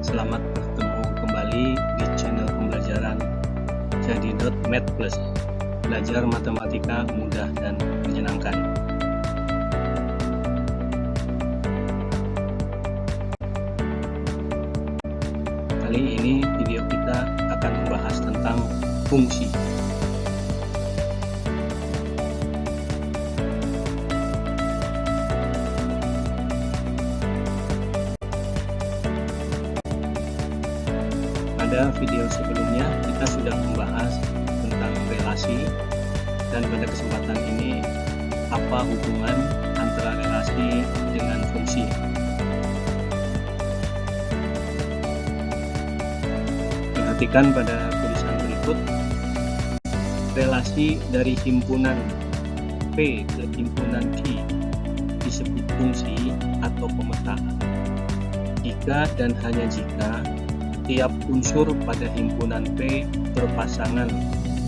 Selamat bertemu kembali di channel pembelajaran Jadi.Math Plus. Belajar matematika mudah dan menyenangkan. Kali ini video kita akan membahas tentang fungsi. Pada video sebelumnya kita sudah membahas tentang relasi, dan pada kesempatan ini apa hubungan antara relasi dengan fungsi. Perhatikan pada tulisan berikut. Relasi dari himpunan P ke himpunan Q disebut fungsi atau pemetaan jika dan hanya jika tiap unsur pada himpunan P berpasangan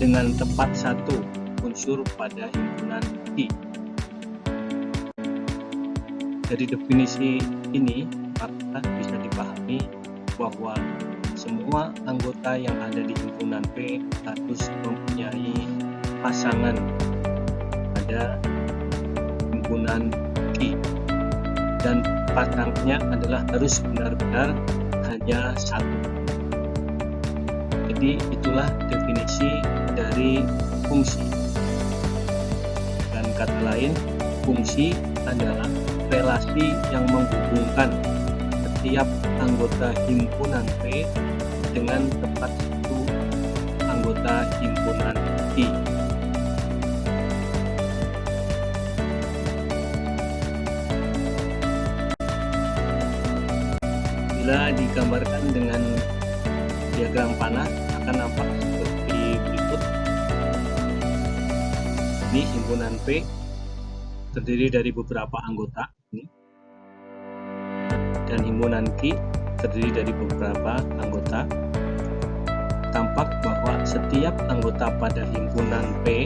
dengan tepat satu unsur pada himpunan Q. Dari definisi ini, maka bisa dipahami bahwa semua anggota yang ada di himpunan P harus mempunyai pasangan pada himpunan Q, dan pasangannya adalah harus benar-benar hanya satu. Jadi itulah definisi dari fungsi. Dan kata lain, fungsi adalah relasi yang menghubungkan setiap anggota himpunan P dengan tepat satu anggota himpunan Q. Bila digambarkan dengan diagram panah akan nampak seperti berikut. Ini himpunan P terdiri dari beberapa anggota ini, dan himpunan Q terdiri dari beberapa anggota. Tampak bahwa setiap anggota pada himpunan P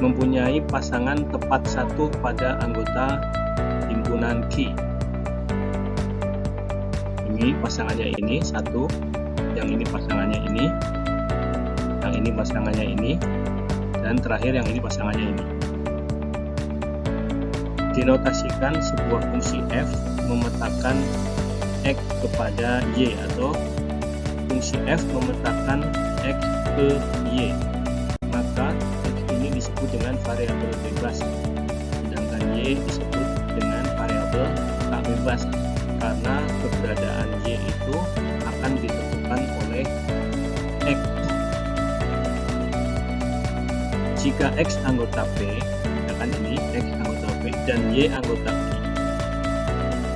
mempunyai pasangan tepat satu pada anggota himpunan Q. Ini pasangannya ini satu, yang ini pasangannya ini, yang ini pasangannya ini, dan terakhir yang ini pasangannya ini. Dinotasikan sebuah fungsi f memetakan x kepada y, atau fungsi f memetakan x ke y, maka x ini disebut dengan variabel bebas, sedangkan y disebut dengan variabel tak bebas, karena keberadaan y itu akan ditentukan oleh x. Jika x anggota P, misalkan ini x anggota P dan y anggota Q,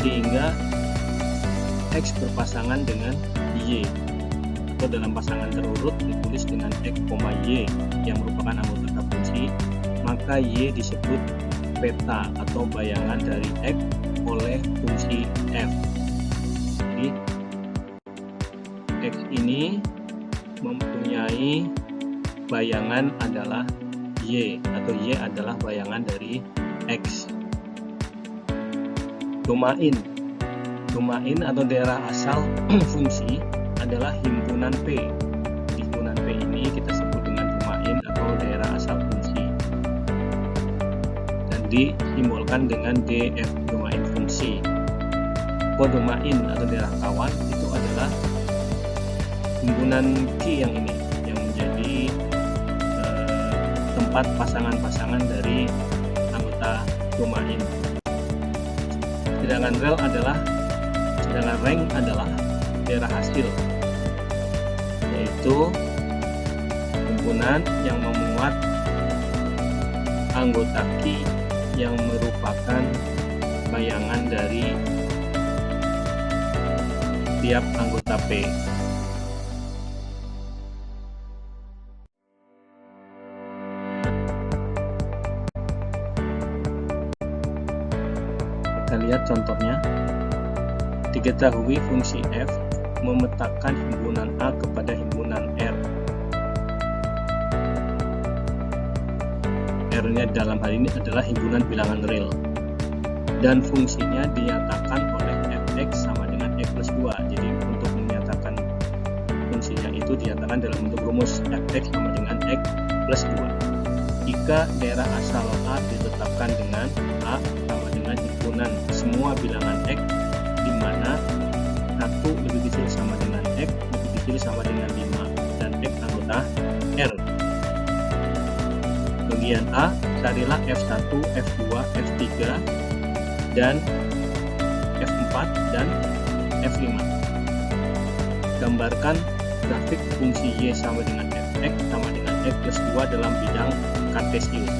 sehingga x berpasangan dengan y, atau dalam pasangan terurut ditulis dengan x, y yang merupakan anggota fungsi, maka y disebut peta atau bayangan dari x oleh fungsi f. Jadi x ini mempunyai bayangan adalah y, atau y adalah bayangan dari x. Domain atau daerah asal fungsi adalah himpunan P. Himpunan P ini kita sebut dengan domain atau daerah asal fungsi, dan disimbolkan dengan df, domain fungsi. Kodomain atau daerah kawan itu adalah himpunan Q yang ini, yang menjadi tempat pasangan-pasangan dari anggota domain. Sedangkan rank adalah daerah hasil, yaitu himpunan yang memuat anggota Q yang merupakan bayangan dari tiap anggota P. Kita lihat contohnya. Diketahui fungsi f memetakan himpunan A kepada himpunan R. R-nya dalam hal ini adalah himpunan bilangan real, dan fungsinya dinyatakan oleh fx sama dengan x plus 2. Jadi itu dinyatakan dalam bentuk rumus fx sama dengan x plus 2. Jika daerah asal A ditetapkan dengan A sama dengan himpunan semua bilangan x, di mana 1 lebih kecil sama dengan x, lebih kecil sama dengan 5, dan x anggota R. Bagian A, carilah F1, F2, F3, dan F4, dan F5. Gambarkan grafik fungsi Y sama dengan Fx sama dengan X plus 2 dalam bidang kartesius.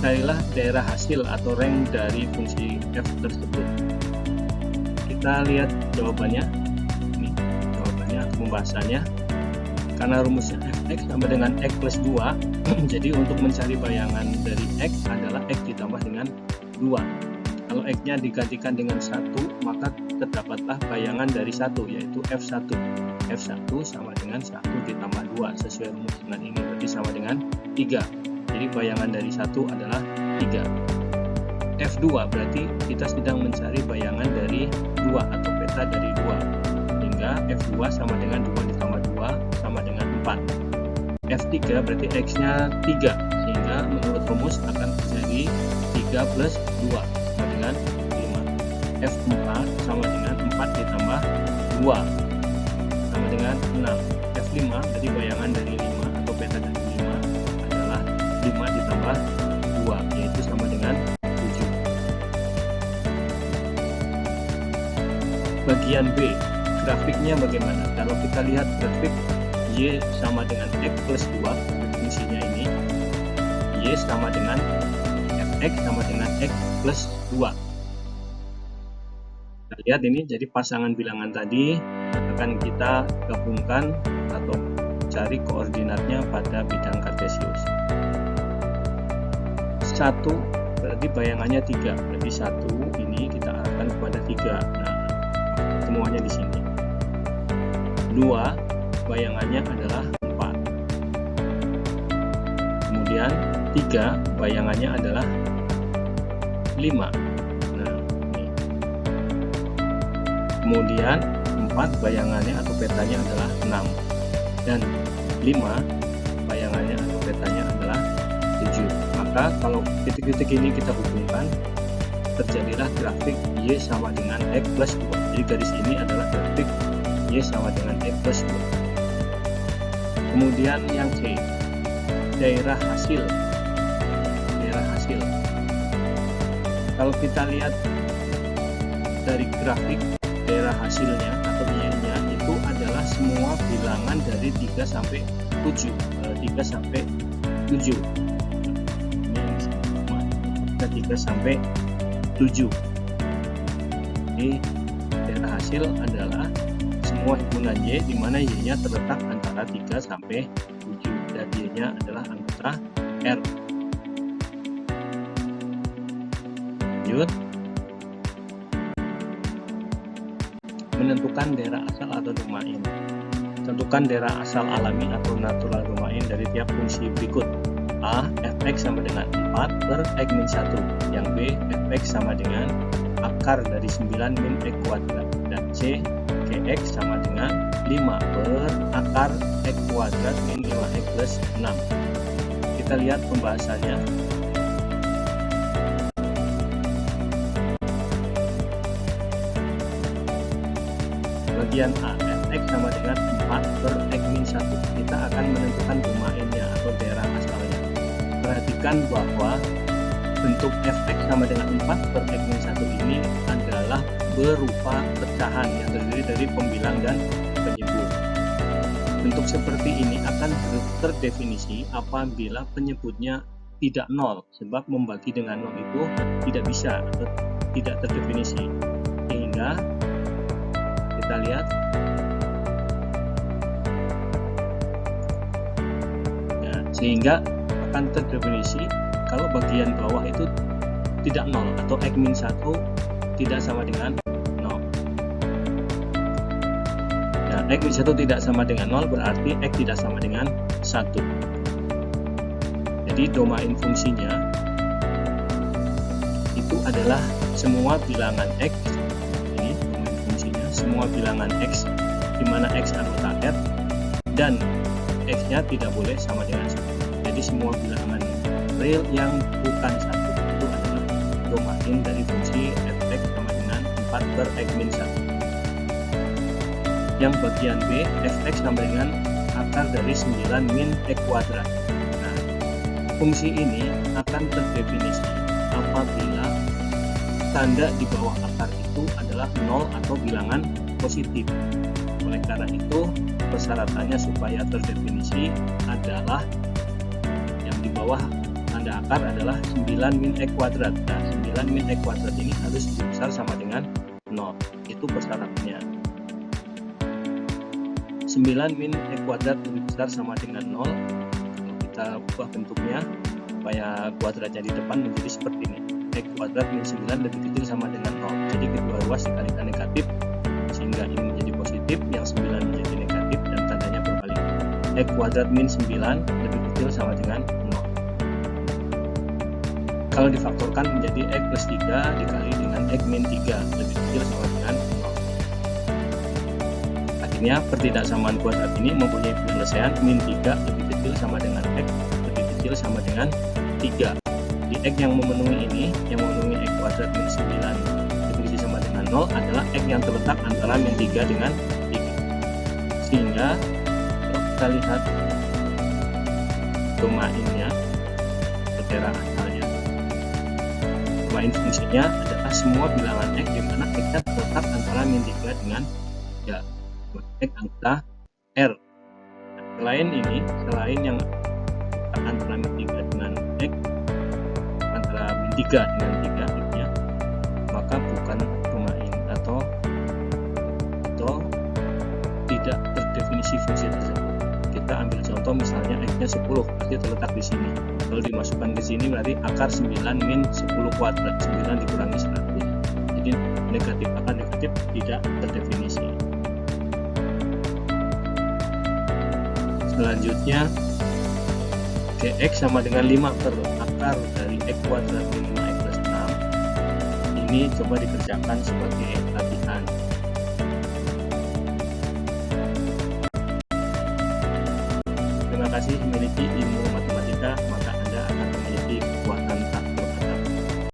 Carilah daerah hasil atau rank dari fungsi F tersebut. Kita lihat jawabannya. Ini jawabannya, pembahasannya. Karena rumusnya Fx sama dengan X plus 2, jadi untuk mencari bayangan dari X adalah X ditambah dengan 2. Kalau X-nya digantikan dengan 1, maka terdapatlah bayangan dari 1, yaitu F1. F1 sama dengan 1 ditambah 2, sesuai rumus dengan ini, berarti sama dengan 3. Jadi bayangan dari 1 adalah 3. F2 berarti kita sedang mencari bayangan dari 2 atau peta dari 2. Sehingga F2 sama dengan 2 ditambah 2 sama dengan 4. F3 berarti X-nya 3, sehingga menurut rumus akan menjadi 3 plus 2 sama dengan 5. F4 sama dengan 4 ditambah 2 sama dengan 6. F5 jadi bayangan dari 5 atau peta dari 5 adalah 5 ditambah 2, yaitu sama dengan 7. Bagian B, grafiknya bagaimana? Kalau kita lihat grafik Y sama dengan X plus 2, fungsinya ini Y sama dengan Fx sama dengan X plus 2. Kita lihat ini, jadi pasangan bilangan tadi akan kita gabungkan atau cari koordinatnya pada bidang kartesius. 1 berarti bayangannya 3, berarti 1 ini kita arahkan kepada 3. Nah, semuanya di sini. 2 bayangannya adalah 4. Kemudian 3 bayangannya adalah 5. Nah, ini. Kemudian 4 bayangannya atau petanya adalah 6. Dan 5 bayangannya atau petanya adalah 7. Maka kalau titik-titik ini kita hubungkan, terjadilah grafik Y sama dengan X plus 2. Jadi garis ini adalah grafik Y sama dengan X plus 2. Kemudian yang C, daerah hasil. Daerah hasil. Kalau kita lihat dari grafik daerah hasilnya atau Y-nya itu adalah semua bilangan dari 3 sampai 7. 3 sampai 7. Ini 3 sampai 7. Jadi daerah hasil adalah semua himpunan Y, di mana Y-nya terletak antara 3 sampai 7 dan Y-nya adalah anggota R. Lanjut. Menentukan daerah asal atau domain. Tentukan daerah asal alami atau natural domain dari tiap fungsi berikut. A, Fx sama dengan 4 per X-1. Yang B, Fx sama dengan akar dari 9 min X kuadrat. Dan C, Kx sama dengan 5 per akar X kuadrat min 5X plus 6. Kita lihat pembahasannya. Bagian A, Fx sama dengan 4 per X-1. Kita akan menentukan domainnya atau daerah asalnya. Perhatikan bahwa bentuk Fx sama dengan 4 per X-1 ini adalah berupa pecahan yang terdiri dari pembilang dan penyebut. Bentuk seperti ini akan terdefinisi apabila penyebutnya tidak nol, sebab membagi dengan nol itu tidak bisa atau tidak terdefinisi. Sehingga kita lihat, nah, sehingga akan terdefinisi kalau bagian bawah itu tidak nol atau X-1 tidak sama dengan 0. Nah, X-1 tidak sama dengan 0 berarti X tidak sama dengan 1. Jadi domain fungsinya itu adalah semua bilangan X. Ini domain fungsinya semua bilangan X, di mana X anggota R dan X-nya tidak boleh sama dengan 1. Jadi semua bilangan real yang bukan 1 itu adalah domain dari fungsi fx sama dengan 4 per x min 1. Yang bagian B, fx sama dengan akar dari 9 min x kuadrat. Nah, fungsi ini akan terdefinisi apabila tanda di bawah akar itu adalah 0 atau bilangan positif. Oleh karena itu, persyaratannya supaya terdefinisi adalah yang di bawah tanda akar adalah 9 min x kuadrat. Nah, 9 min x kuadrat ini harus lebih besar sama dengan 0. Itu persyaratannya. 9 min x kuadrat lebih besar sama dengan 0. Kalau kita ubah bentuknya supaya kuadratnya di depan menjadi seperti ini. X kuadrat min 9 lebih kecil sama dengan 0. Jadi kedua ruas dikalikan negatif sehingga ini menjadi positif, yang 9 menjadi negatif dan tandanya berbalik. X kuadrat min 9 lebih kecil sama dengan 0. Kalau difaktorkan menjadi X plus 3 dikali dengan X min 3 lebih kecil sama dengan 0. Akhirnya pertidaksamaan kuadrat ini mempunyai penyelesaian min 3 lebih kecil sama dengan X lebih kecil sama dengan 3. Di X yang memenuhi ini, yang memenuhi X kuadrat min 9 lebih kecil sama dengan 0 adalah X yang terletak antara min 3 dengan 3. Sehingga kalau kita lihat domainnya, petera asalnya, domain fungsinya adalah semua bilangan X di mana X-nya terletak antara min 3 dengan 3. X angka R. Nah, selain ini, selain yang antara min 3 dengan X, antara min 3 dengan 3 X-nya, maka bukan domain atau tidak terdefinisi fungsi tersebut. Kita ambil contoh misalnya X-nya 10, berarti terletak di sini. Kalau dimasukkan ke sini berarti akar 9 min 10 kuadrat, 9 dikurangi 100. Jadi negatif akar negatif tidak terdefinisi. Selanjutnya Gx sama dengan 5 per akar dari X kuadrat min 5x plus 6. Ini coba dikerjakan sebagai latihan. Terima kasih memiliki ilmu matematika, maka